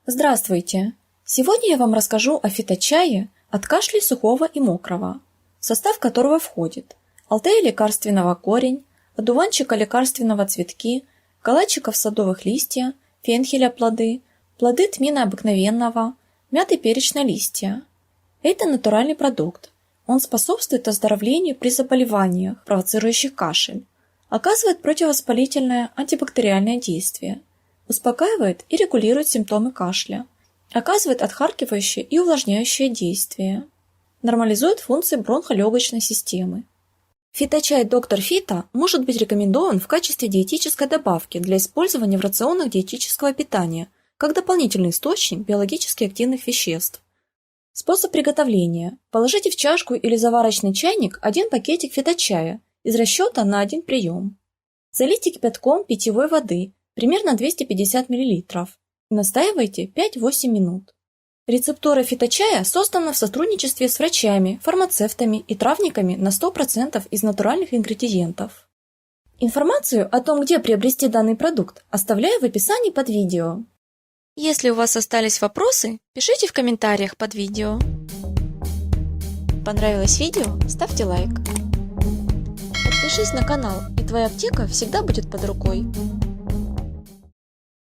Здравствуйте! Сегодня я вам расскажу о фиточае от кашля сухого и мокрого, в состав которого входит алтея лекарственного корень, одуванчика лекарственного цветки, калачиков садовых листья, фенхеля плоды, плоды тмина обыкновенного, мяты перечной листья. Это натуральный продукт. Он способствует оздоровлению при заболеваниях, провоцирующих кашель, оказывает противовоспалительное антибактериальное действие, успокаивает и регулирует симптомы кашля, оказывает отхаркивающее и увлажняющее действие, нормализует функции бронхолегочной системы. Фиточай Доктор Фито может быть рекомендован в качестве диетической добавки для использования в рационах диетического питания как дополнительный источник биологически активных веществ. Способ приготовления. Положите в чашку или заварочный чайник 1 пакетик фиточая из расчета на 1 прием. Залейте кипятком питьевой воды, примерно 250 мл, и настаивайте 5-8 минут. Рецептура фиточая создана в сотрудничестве с врачами, фармацевтами и травниками на 100% из натуральных ингредиентов. Информацию о том, где приобрести данный продукт, оставляю в описании под видео. Если у вас остались вопросы, пишите в комментариях под видео. Понравилось видео? Ставьте лайк. Подпишись на канал, и твоя аптека всегда будет под рукой.